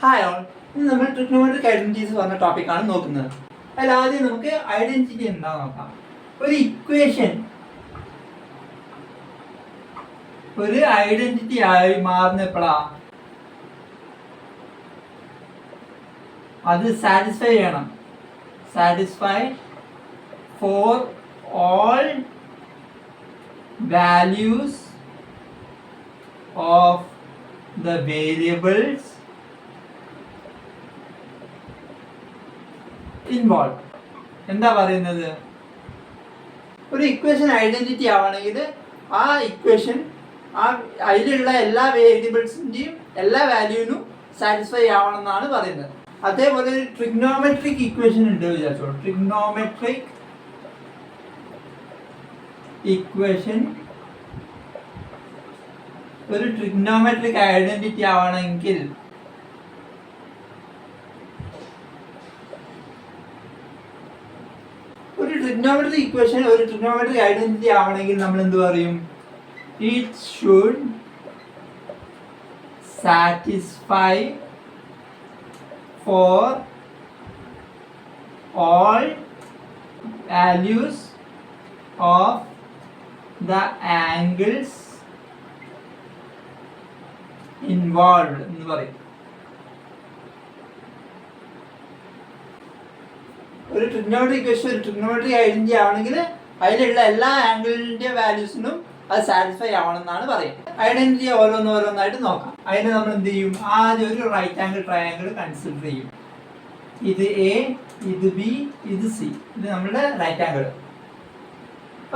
Hi all, ഇന്ന് നമ്മൾ trigonometric identities പറഞ്ഞ ടോപ്പിക്കാണ് നോക്കുന്നത്. അതിൽ ആദ്യം നമുക്ക് ഐഡന്റിറ്റി എന്താ നോക്കാം. ഒരു ഇക്വേഷൻ ഒരു ഐഡന്റിറ്റി ആയി മാറുന്നപ്പോഴാ അത് സാറ്റിസ്ഫൈ ചെയ്യണം. Satisfy for all values of the variables involved. എന്താ പറയുന്നത്, ഒരു ഇക്വേഷൻ ഐഡന്റിറ്റി ആവണമെങ്കിൽ ആ ഇക്വേഷൻ അതിലുള്ള എല്ലാ വേരിയബിൾസിന്റെയും എല്ലാ വാല്യൂവിനും സാറ്റിസ്ഫൈ ആവണം എന്നാണ് പറയുന്നത്. അതേപോലെ ഒരു ട്രിഗ്നോമെട്രിക് ഇക്വേഷൻ ഉണ്ട് വിചാരിച്ചോളൂ. ട്രിഗ്നോമെട്രിക് ഇക്വേഷൻ ഒരു ട്രിഗ്നോമെട്രിക് ഐഡന്റിറ്റി ആവണമെങ്കിൽ ഒരു ട്രിഗ്നോമെട്രിക് ഇക്വേഷൻ ഒരു ട്രിഗ്നോമെട്രിക് ഐഡന്റിറ്റി ആവണമെങ്കിൽ നമ്മൾ എന്ത് പറയും? It should satisfy for all values of the angles involved എന്ന് പറയും. ഒരു ട്രിഗ്നോമെട്രിക് ഇക്വേഷൻ ഒരു ട്രിഗ്നോമെട്രിക് ഐഡന്റിറ്റി ആവണമെങ്കിൽ അതിലുള്ള എല്ലാ ആംഗിളിന്റെ വാല്യൂസിനും അത് സാറ്റിസ്ഫൈ ആവണം എന്നാണ് പറയുന്നത്. ഐഡന്റിറ്റി ഓരോന്നോരോന്നായിട്ട് നോക്കാം. അതിന് നമ്മൾ എന്ത് ചെയ്യും? ആദ്യം ഒരു റൈറ്റ് ആംഗിൾ ട്രയാംഗിൾ കൺസിഡർ ചെയ്യും. ഇത് എ, ഇത് ബി, ഇത് സി. ഇത് നമ്മുടെ റൈറ്റ് ആംഗിൾ.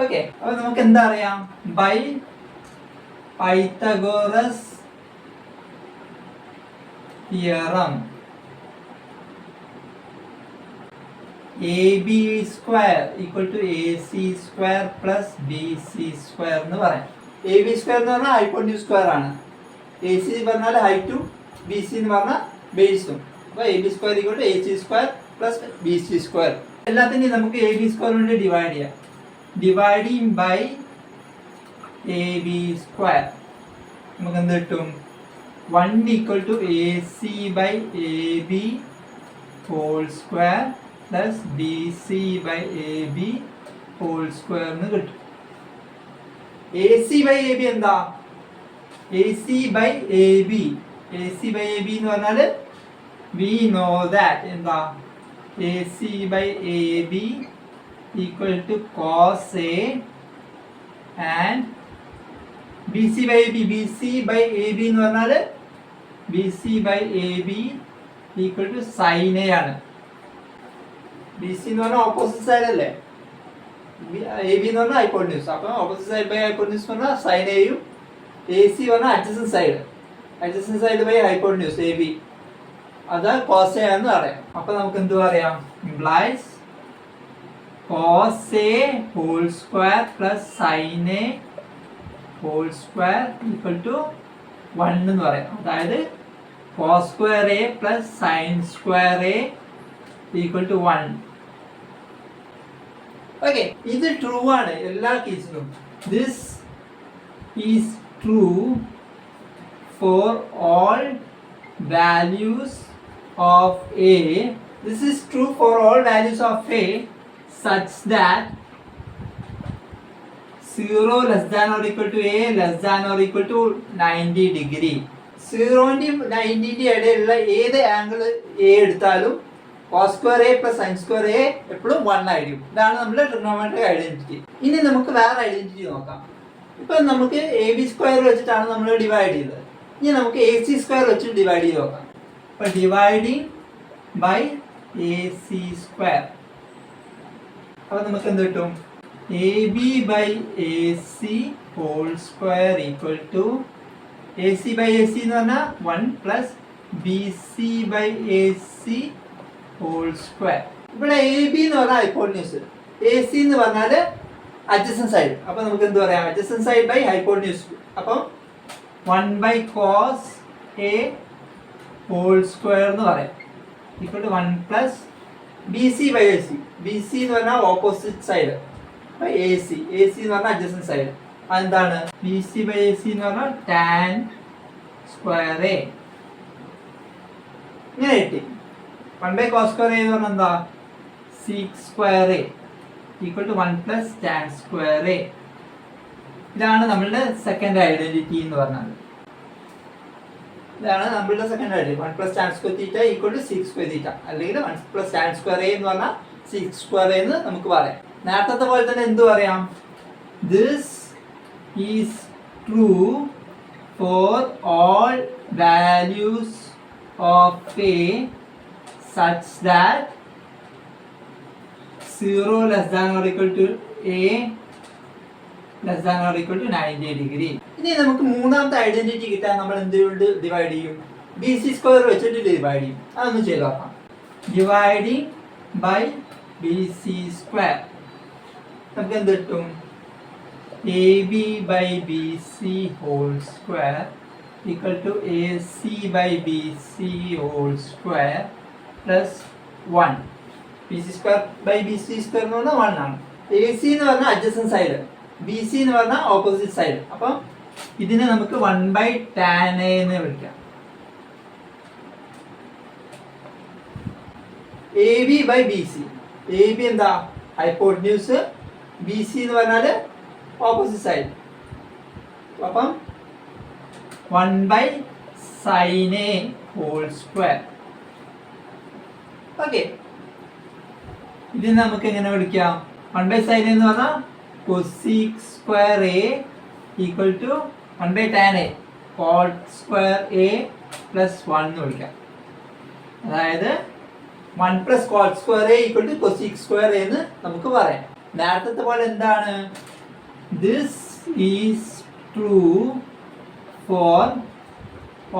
ഓക്കെ, അപ്പൊ നമുക്ക് എന്താ അറിയാം? By Pythagoras theorem AB square equal to AC square plus BC square എന്ന് പറയാം. AB square എന്ന് പറഞ്ഞാൽ ഹൈപ്പോട്ടന്യൂസ് സ്ക്വയർ ആണ്. AC പറഞ്ഞാൽ ഹൈറ്റും BC എന്ന് പറഞ്ഞാൽ ബേസും. അപ്പോൾ AB square equal to AC square plus BC square. എല്ലാത്തിനെയും നമുക്ക് AB square കൊണ്ട് ഡിവൈഡ് ചെയ്യാം. ഡിവൈഡിങ് ബൈ AB square നമുക്ക് എന്ത് കിട്ടും? 1 equal to AC by AB whole square plus BC by AB whole square എന്ന് കിട്ടും. AC by AB എന്താ? AC by AB. AC by AB എന്ന് പറഞ്ഞാൽ we know that എന്താ? AC by AB equal to cos A and BC by AB. BC by AB എന്ന് പറഞ്ഞാൽ BC by AB equal to sin A ആണ്. BC എന്ന് പറഞ്ഞാൽ opposite side അല്ലേ? AB എന്ന് പറഞ്ഞാൽ ഹൈപ്പോട്ടന്യൂസ്. അപ്പോൾ ഓപ്പോസിറ്റ് സൈഡ് ബൈ ഹൈപ്പോട്ടന്യൂസ് എന്ന് പറഞ്ഞാൽ sin A യും AC പറഞ്ഞാൽ adjacent side. Adjacent side by hypotenuse AB. അത് cos A എന്ന് പറയാം. അപ്പോൾ നമുക്ക് എന്ത് പറയാം? Implies cos A whole square plus sin A whole square equal to 1 എന്ന് പറയാം. അതായത് cos square A plus sin square A equal to 1. Okay, ഇത് ട്രൂ ആണ് എല്ലാ കേസിലും. This is true for all values of A. This is true for all values of A such that 0 less than or equal to A less than or equal to 90 degree. 0ന്റെയും 90ന്റെയും ഇടയിലുള്ള ഏത് angle A എടുത്താലും cos square A plus sin square A എപ്പോഴും 1 ആയിരിക്കും. ഇതാണ് നമ്മുടെ trigonometric identity. ഇനി നമുക്ക് വേറെ ഐഡന്റിറ്റി നോക്കാം. ഇപ്പൊ നമുക്ക് AB സ്ക്വയർ വെച്ചിട്ടാണ് നമ്മൾ ഡിവൈഡ് ചെയ്തത്. ഇനി നമുക്ക് AC സ്ക്വയർ വെച്ചിട്ട് ഡിവൈഡ് ചെയ്ത് നോക്കാം. അപ്പൊ ഡിവൈഡിങ് ബൈ AC സ്ക്വയർ അപ്പൊ നമുക്ക് എന്ത് കിട്ടും? AB by AC whole square equal to AC by AC എന്ന് പറഞ്ഞാൽ 1 plus BC by AC whole square. ഇവിടെ AB എന്ന് പറഞ്ഞാൽ ഹൈപ്പോട്ടന്യൂസ്, AC എന്ന് പറഞ്ഞാൽ അഡ്ജസൻറ്റ് സൈഡ്. അപ്പോൾ നമുക്ക് എന്ത് പറയാം? Adjacent side by hypotenuse. അപ്പം 1 by cos A whole square എന്ന് പറയാം equal to 1 plus BC by AC. BC എന്ന് പറഞ്ഞാൽ ഓപ്പോസിറ്റ് സൈഡ് AC. AC എന്ന് പറഞ്ഞാൽ അഡ്ജസൻറ്റ് സൈഡ്. അതെന്താണ്? BC by AC എന്ന് പറഞ്ഞാൽ tan square A. ഇങ്ങനെ കിട്ടി. 1/cos² എന്ന് പറഞ്ഞാൽ എന്താ, sec²a ഈക്വൽ ടു 1 + tan²a. ഇതാണ് നമ്മളുടെ സെക്കൻഡ് ഐഡന്റിറ്റി എന്ന് പറഞ്ഞത്. ഇതാണ് നമ്മളുടെ second identity. 1 + tan² equal to sec², അല്ലെങ്കിൽ 1 + tan²a എന്ന് പറഞ്ഞാൽ sec²a എന്ന് നമുക്ക് പറയാം. നേരത്തെ പോലെ തന്നെ എന്ത് പറയാം, this is true for all values of a such that 0 less than or equal to a less than or equal to 90 degree. ഇനി നമുക്ക് മൂന്നാമത്തെ ഐഡന്റിറ്റി കിട്ടാൻ നമ്മൾ എന്തുകൊണ്ട് ഡിവൈഡ് ചെയ്യും, bc² വെച്ചിട്ട് ഡിവൈഡ് ചെയ്യും. അതൊന്ന് ചെയ്ത് നോക്കാം. ഡിവൈഡിങ് ബൈ bc², നമുക്ക് എന്ത് കിട്ടും, ab/bc² equal to ac/bc² plus 1. bc²/bc² എന്ന് പറഞ്ഞാൽ 1 ആണ്. ac എന്ന് പറഞ്ഞാൽ അഡ്ജസൻറ്റ് സൈഡ്, bc എന്ന് പറഞ്ഞാൽ ഓപ്പോസിറ്റ് സൈഡ്. അപ്പം ഇതിനെ നമുക്ക് 1/tan എന്ന് വിളിക്കാം. ab/bc, ab എന്താ ഹൈപ്പോട്ടന്യൂസ്, bc എന്ന് പറഞ്ഞാൽ ഓപ്പോസിറ്റ് സൈഡ്. അപ്പം 1/sin a². ഓക്കെ, ഇതിന് നമുക്ക് എങ്ങനെ വിളിക്കാം, 1/sin എന്ന് പറഞ്ഞാൽ cosec²a equal to 1/tan a cot²a plus 1 എന്ന് വിളിക്കാം. അതായത് 1 + cot²a ഈക്വൽ ടു cosec²a എന്ന് നമുക്ക് പറയാം. നേരത്തെ പോലെ എന്താണ്, this is true for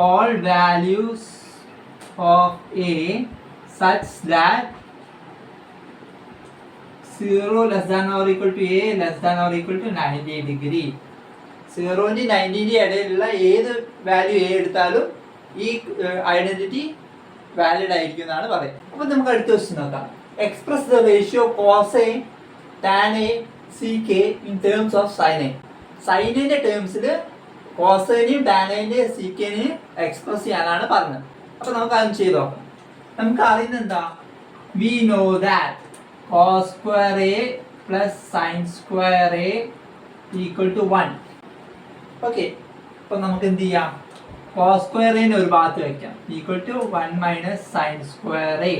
all values of a such that 0 less than or equal to a less than or equal to 90 degree. 0 90 ഇടയിലുള്ള ഏത് വാല്യൂ a എടുത്താലും ഈ ഐഡന്റിറ്റി വാലിഡ് ആയിരിക്കും എന്നാണ് പറയുന്നത്. അപ്പോൾ നമുക്ക് അടുത്ത ക്വസ്റ്റ്യൻ നോക്കാം. Express the ratio cos a tan a sec a in terms of sin a. sin a ന്റെ ടേംസിൽ cos a നെയും tan a നെയും sec a നെയും എക്സ്പ്രസ് ചെയ്യാനാണ് പറഞ്ഞത്. അപ്പോൾ നമുക്ക് അത് ചെയ്ത് നോക്കാം. നമുക്ക് അറിയുന്നത് എന്താ, we know that cos²a plus sin²a equal to 1. Okay, അപ്പോൾ നമുക്ക് എന്ത് ചെയ്യാം, cos²a ഒരു ഭാഗത്ത് വയ്ക്കാം, ഈക്വൽ ടു 1 - sin²a.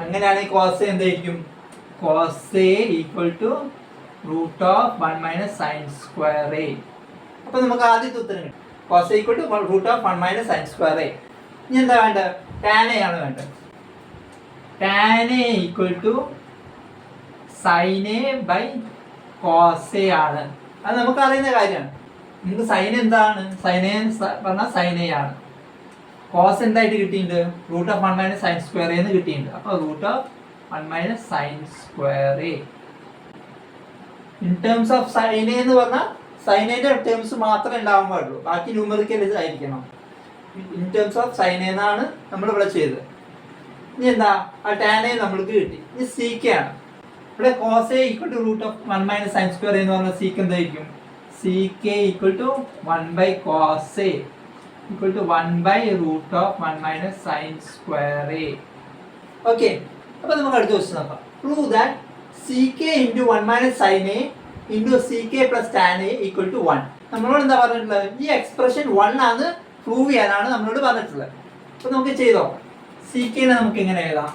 അങ്ങനെയാണെങ്കിൽ cos a എന്തായിരിക്കും, cos a equal to √1 - sin²a. അപ്പോൾ നമുക്ക് ആദ്യത്തെ ഉത്തരം കിട്ടും, cos a equal to √1 - sin²a. ഇനി എന്താ വേണ്ടത്, tan a ആണ് വേണ്ടത്. tan a equal to sin a/cos a ആണ്. അത് നമുക്ക് അറിയുന്ന കാര്യമാണ്. നമുക്ക് sin എന്താണ്, sin a പറഞ്ഞാൽ sin a ആണ്. cos എന്തായിട്ട് കിട്ടിയിട്ടുണ്ട്, √1 - sin²a എന്ന് കിട്ടിയിട്ടുണ്ട്. അപ്പോൾ √1 - sin²a. In terms of sin a എന്ന് പറഞ്ഞാൽ sin a ന്റെ ടേംസ് മാത്രമേ ഉണ്ടാവാൻ പാടുള്ളൂ, ബാക്കി ന്യൂമറിക്കൽ ആയിരിക്കണം. In terms of sin a എന്നാണ് നമ്മൾ ഇവിടെ ചെയ്തത്. ഇനി എന്താ, ആ tan a നമ്മൾക്ക് കിട്ടി. ഇനി sec ആണ്. ഇവിടെ cos a equal to √1 - sin²a എന്ന് പറഞ്ഞാൽ sec എന്തായിരിക്കും, sec equal to 1/cos a equal to 1/√1 - sin²a. Okay, അപ്പോൾ നമുക്ക് അടുത്ത ക്വസ്റ്റ്യൻ നോക്കാം. Prove that sec × 1 - sin a × sec plus tan a equal to 1. നമ്മളോട് എന്താ പറഞ്ഞിട്ടുള്ളത്, ഈ എക്സ്പ്രഷൻ 1 ആണ് പ്രൂവ് ചെയ്യാനാണ് നമ്മളോട് പറഞ്ഞിട്ടുള്ളത്. അപ്പോൾ നമുക്ക് ചെയ്തോ, sec നെ നമുക്ക് എങ്ങനെ എഴുതാം,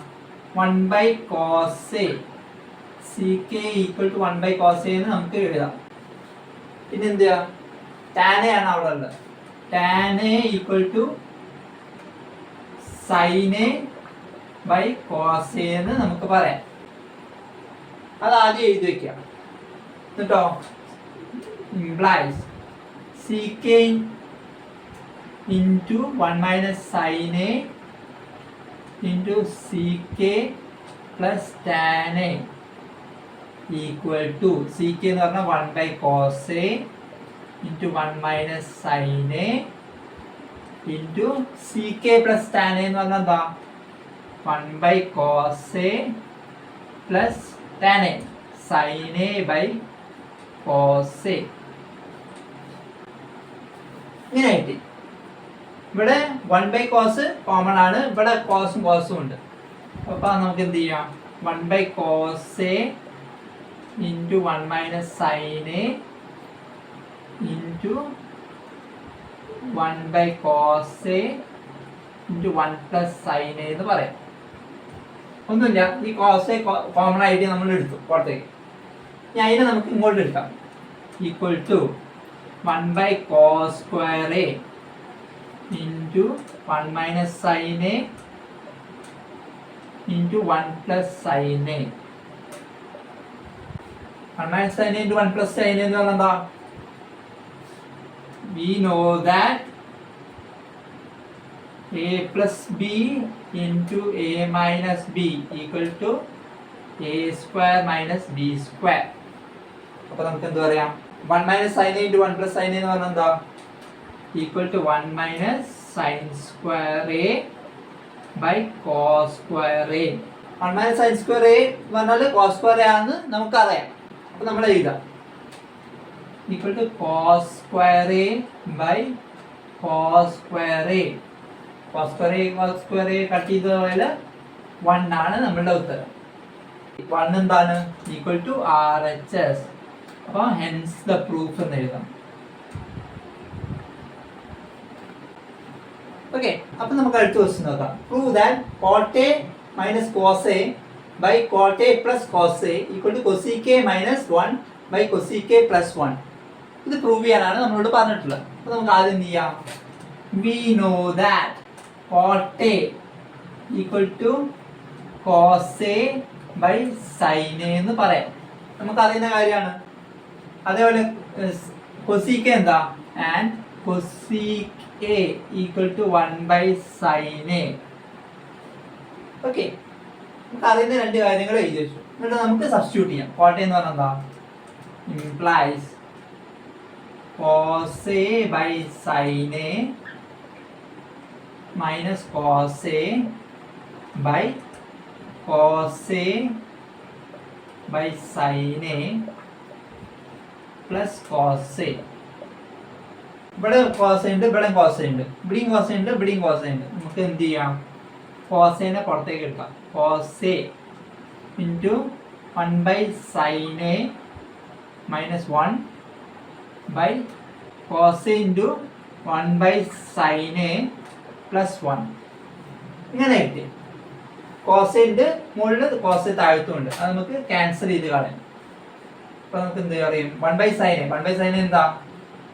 1/cos a, sec equal to 1/cos a എന്ന് നമുക്ക് എഴുതാം. പിന്നെ എന്ത് ചെയ്യാം, tan a ആണ് അവിടെ ഉള്ളത്, tan a equal to sin a/cos a എന്ന് നമുക്ക് പറയാം. അത് ആദ്യം എഴുതി വെക്കാം. എന്നിട്ടോ implies sec into 1 - sin a into sec plus tan a equal to sec എന്ന് പറഞ്ഞാൽ 1/cos a into 1 - sin a into sec plus tan a എന്ന് പറഞ്ഞാൽ എന്താ, 1/cos a plus tan a, sin a/cos a. ഇങ്ങനെ കിട്ടി. ഇവിടെ 1/cos common ആണ്, ഇവിടെ കോസും ഉണ്ട്. അപ്പോൾ നമുക്ക് എന്ത് ചെയ്യാം, 1/cos A into 1 - sin A into 1/cos A into 1 + sin A എന്ന് പറയാം. ഒന്നുമില്ല, ഈ cos A കോമൺ ആയിട്ട് നമ്മൾ എടുത്തു പുറത്തേക്ക്. ഇനി അതിനെ നമുക്ക് ഇങ്ങോട്ട് എടുക്കാം. Equal to 1/cos² A into 1 - sin A into 1 + sin A. 1 - sin A into 1 + sin A എന്ന് പറഞ്ഞാൽ എന്താ? We know that A + B into A - B equal to A² - B². അപ്പോൾ നമുക്ക് എന്ത് പറയാം, 1 - sin A into 1 + sin A എന്ന് പറഞ്ഞാൽ എന്താ? Equal to 1 - sin² A by cos² A. 1 - sin² A എന്ന് പറഞ്ഞാൽ cos² A ആണെന്ന് നമുക്കറിയാം. അപ്പോൾ നമ്മൾ എഴുതാം equal to cos² A by cos² A. cos² A cut ചെയ്ത പോലെ 1 ആണ് നമ്മളുടെ ഉത്തരം. 1 എന്താണ്? Equal to RHS. അപ്പോൾ ഹെൻസ് ദ പ്രൂഫ് എന്ന് എഴുതാം. ഓക്കെ, അപ്പൊ നമുക്ക് അടുത്ത ക്വസ്റ്റ്യൻ നോക്കാം. Prove that cot A minus cos A by cot A plus cos A equal to cosec A minus 1 by cosec A plus 1. ഇത് പ്രൂവ് ചെയ്യാനാണ് നമ്മളോട് പറഞ്ഞിട്ടുള്ളത്. അപ്പൊ നമുക്ക് ആദ്യം എന്ത് ചെയ്യാം, we know that cot A equal to cos A by sin A എന്ന് പറയാം. നമുക്ക് അറിയുന്ന കാര്യമാണ്. അതേപോലെ cosec എന്താ, and cosec A equal to 1/sin A. Okay, നമുക്ക് അറിയുന്ന രണ്ട് കാര്യങ്ങൾ എഴുതി വെച്ചു. എന്നിട്ട് നമുക്ക് സബ്സ്റ്റിറ്റ്യൂട്ട് ചെയ്യാം. cot എന്ന് പറഞ്ഞാൽ എന്താ, implies cos A by sin A minus cos A by cos A by sin A plus cos A. ഇവിടെ cos ഉണ്ട്, ഇവിടെ cos ഉണ്ട്, ഇവിടെയും cos ഉണ്ട്, ഇവിടെയും cos ഉണ്ട്. നമുക്ക് എന്ത് ചെയ്യാം, cos A നെ പുറത്തേക്ക് എടുക്കാം. cos A into 1/sin A minus 1 by cos A into 1/sin A plus 1. ഇങ്ങനെ കിട്ടി. cos A ഉണ്ട് മുകളിൽ, cos A താഴത്തും ഉണ്ട്. അത് നമുക്ക് ക്യാൻസൽ ചെയ്ത് കളയാം. അപ്പൊ നമുക്ക് എന്ത് അറിയും, 1/sin A എന്താ,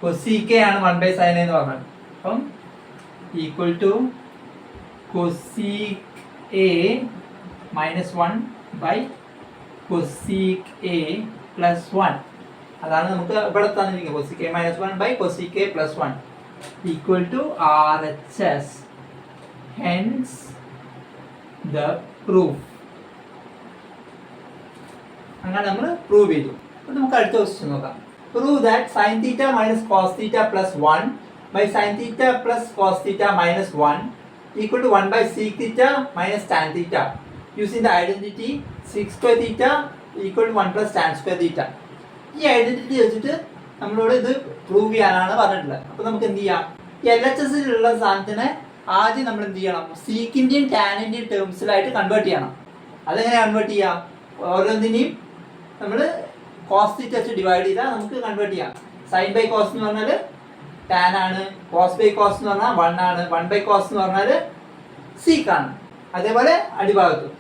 cosec A ആണ് 1/sin A എന്ന് പറഞ്ഞത്. അപ്പം equal to cosec A minus 1 by cosec A plus 1. അതാണ് നമുക്ക് ഇവിടെ തന്നിരിക്കുന്നത്. cosec A minus 1 by cosec A plus 1 equal to RHS. Hence the proof. അങ്ങനെ നമ്മൾ പ്രൂവ് ചെയ്തു. അപ്പോൾ നമുക്ക് അടുത്ത ക്വസ്റ്റ്യൻ നോക്കാം. Prove that sin theta minus cos theta plus 1 by sin theta plus cos theta minus 1 equal to 1 by sec theta minus tan theta using the identity sec square theta equal to 1 plus tan square theta. ഈ identity വെച്ചിട്ട് നമ്മളോട് ഇത് prove ചെയ്യാനാണ് പറഞ്ഞിട്ടുള്ളത്. അപ്പോൾ നമുക്ക് എന്ത് ചെയ്യാം, ഈ LHSലുള്ള സാധനത്തിനെ ആദ്യം നമ്മൾ എന്ത് ചെയ്യണം, സീക്കിന്റെയും ടാനിന്റെയും ടേംസിലായിട്ട് കൺവേർട്ട് ചെയ്യണം. അതെങ്ങനെ കൺവേർട്ട് ചെയ്യാം, ഓരോന്നിനെയും നമ്മൾ cos theta വെച്ച് ഡിവൈഡ് ചെയ്താൽ നമുക്ക് കൺവേർട്ട് ചെയ്യാം. sin by cos എന്ന് പറഞ്ഞാൽ tan ആണ്, cos by cos എന്ന് പറഞ്ഞാൽ 1 ആണ്, 1 by cos എന്ന് പറഞ്ഞാൽ sec ആണ്. അതേപോലെ അടിഭാഗത്തും.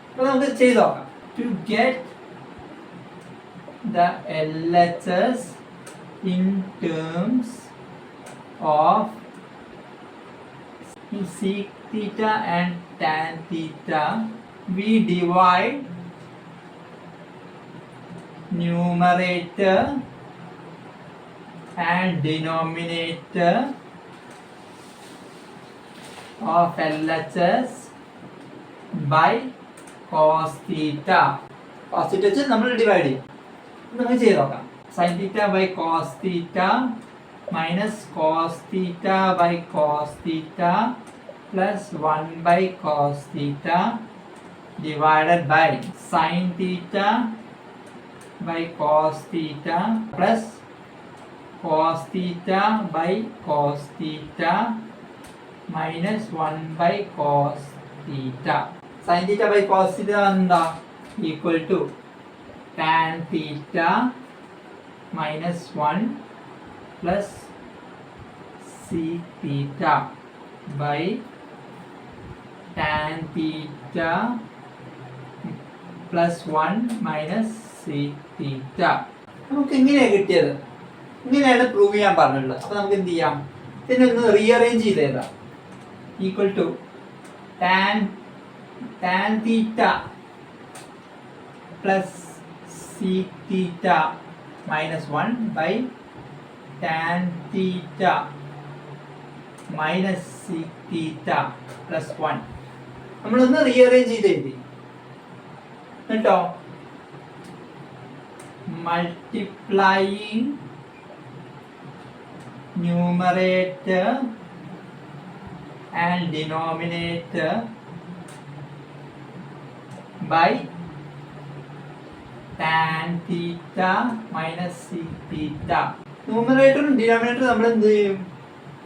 അപ്പോൾ നമുക്ക് ചെയ്ത് നോക്കാം. To get the LHS in terms of sec theta and tan theta, we divide numerator and denominator of LHS by cos theta. cos theta വെച്ച് നമ്മൾ ഡിവൈഡ് ചെയ്യും. നമുക്ക് ചെയ്ത് നോക്കാം. sin theta by cos theta minus cos theta by cos theta plus 1 by cos theta divided by sin theta by cos theta plus cos theta by cos theta minus 1 by cos theta. Sine theta by cos theta എന്താ? Equal to tan theta minus 1 plus sec theta by tan theta plus 1 minus sec theta. നമുക്ക് ഇങ്ങനെയാണ് കിട്ടിയത്. ഇങ്ങനെയാണ് prove ചെയ്യാൻ പറഞ്ഞിട്ടുള്ളത്. അപ്പോൾ നമുക്ക് എന്ത് ചെയ്യാം? ഇതിനെ ഒന്ന് റീഅറേഞ്ച് ചെയ്ത് എഴുതാം. Equal to tan theta plus sec theta minus 1 by tan theta minus sec theta plus 1. നമ്മളൊന്ന് റീഅറേഞ്ച് ചെയ്ത് എഴുതി കേട്ടോ. Multiplying numerator and denominator by tan theta minus sec theta. ന്യൂമറേറ്ററും ഡിനോമിനേറ്ററും നമ്മൾ എന്ത് ചെയ്യും?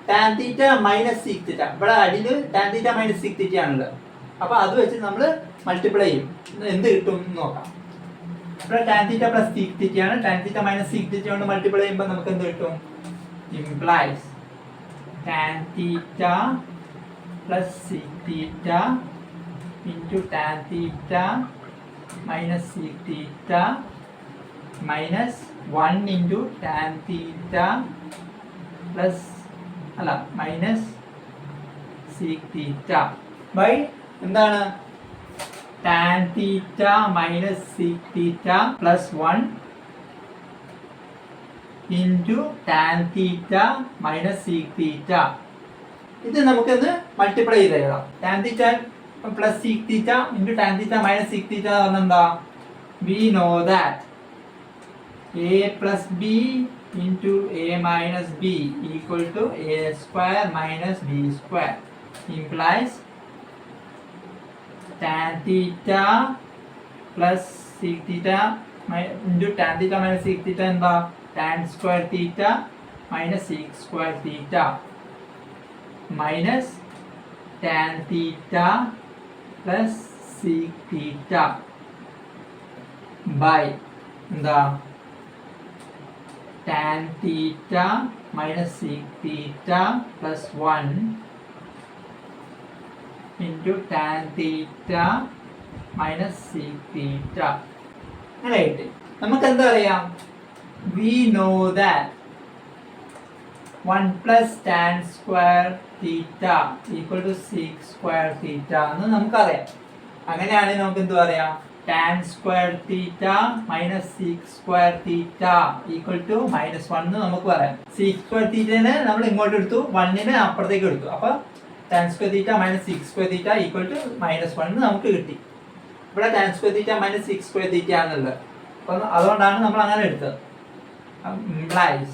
tan theta minus sec theta. ഇവിടെ അടിയിൽ tan theta minus sec theta ആണല്ലോ. അപ്പോൾ അത് വെച്ച് നമ്മൾ മൾട്ടിപ്ലൈ ചെയ്യും. എന്ത് കിട്ടും എന്ന് നോക്കാം. ഇവിടെ tan theta plus sec theta ആണ്. tan theta minus sec theta കൊണ്ട് മൾട്ടിപ്ലൈ ചെയ്യുമ്പോൾ നമുക്ക് എന്ത് കിട്ടും? Implies tan theta plus sec theta into tan theta minus sec theta minus 1 into tan theta plus minus sec theta by എന്താണ്? tan theta minus sec theta plus 1 into tan theta minus sec theta. ഇത് നമുക്കൊന്ന് multiply ചെയ്ത് എഴുതാം. Tan theta plus sec theta into tan theta minus sec theta എന്ന് പറഞ്ഞാൽ എന്താ? We know that A plus B into A minus B equal to A square minus B square implies tan theta plus sec theta into tan theta minus sec theta എന്താ? Tan square theta minus sec square theta minus tan theta plus sec theta by എന്താ? tan theta minus sec theta plus 1 into tan theta minus sec theta. അങ്ങനെ കിട്ടി. നമുക്ക് എന്താ അറിയാം? we know that 1 plus tan square theta equal to sec square theta എന്ന് നമുക്കറിയാം. അങ്ങനെയാണെങ്കിൽ നമുക്ക് എന്ത് പറയാം? tan square theta minus sec square theta equal to minus 1 എന്ന് നമുക്ക് പറയാം. sec square theta നെ നമ്മൾ ഇങ്ങോട്ട് എടുത്തു, 1 നെ അപ്പുറത്തേക്ക് എടുത്തു. അപ്പോൾ tan square theta minus sec square theta equal to minus 1 എന്ന് നമുക്ക് കിട്ടി. ഇവിടെ tan square theta minus sec square theta ആണുള്ളത്. അപ്പോൾ അതുകൊണ്ടാണ് നമ്മൾ അങ്ങനെ എടുത്തത്. implies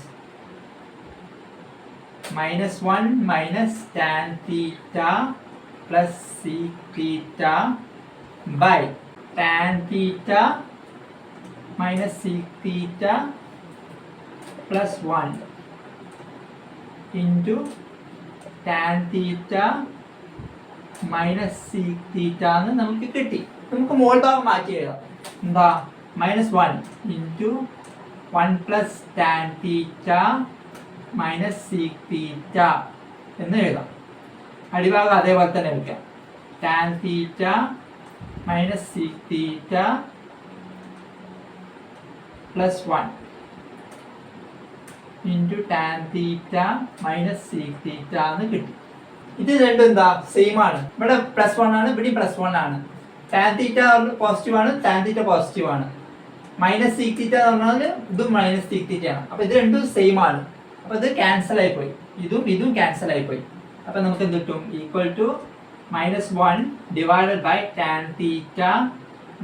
minus 1 minus tan theta plus sec theta by tan theta minus sec theta plus 1 into tan theta minus sec theta എന്ന് നമുക്ക് കിട്ടി. നമുക്ക് മോൾ ഭാഗം മാറ്റി എഴുതാം. എന്താ? -1 into 1 plus tan theta minus sec theta എന്ന് എഴുതാം. അടിഭാഗം അതേപോലെ തന്നെ എടുക്കാം. ടാൻ തീറ്റ മൈനസ് സീക് തീറ്റ plus 1 into tan theta minus sec theta എന്ന് കിട്ടി. ഇത് രണ്ടും എന്താ? സെയിം ആണ്. ഇവിടെ +1 ആണ്, ഇവിടെ +1 ആണ്. ടാൻ തീറ്റ പോസിറ്റീവ് ആണ്, ടാൻ തീറ്റ പോസിറ്റീവ് ആണ്. മൈനസ് സീക് തീറ്റ എന്ന് പറഞ്ഞാൽ ഇതും മൈനസ് സീക് തീറ്റ ആണ്. അപ്പോൾ ഇത് രണ്ടും സെയിം ആണ്. അപ്പോൾ ഇത് ക്യാൻസൽ ആയിപ്പോയി, ഇതും ക്യാൻസൽ ആയിപ്പോയി. അപ്പോൾ നമുക്ക് എന്ത് കിട്ടും? Equal to -1 divided by tan theta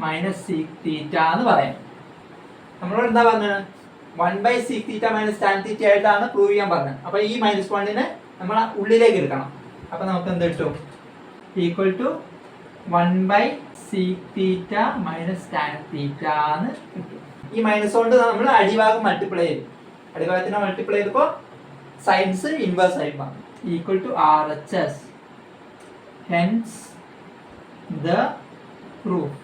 minus sec theta എന്ന് പറയാം. നമ്മളോട് എന്താ പറഞ്ഞത്? 1 by sec theta minus tan theta ആയിട്ടാണ് പ്രൂവ് ചെയ്യാൻ പറഞ്ഞത്. അപ്പോൾ ഈ -1 നമ്മൾ ഉള്ളിലേക്ക് എടുക്കണം. അപ്പോൾ നമുക്ക് എന്ത് കിട്ടും? Equal to 1 by sec theta minus tan theta എന്ന് കിട്ടും. ഈ മൈനസ് കൊണ്ട് നമ്മൾ അടിഭാഗം മൾട്ടിപ്ലൈ ചെയ്യും. അടിഭാഗത്തിനെ മൾട്ടിപ്ലൈ ചെയ്തപ്പോൾ സൈൻസ് ഇൻവേഴ്സ് ആയി മാറും. Equal to RHS. Hence the proof.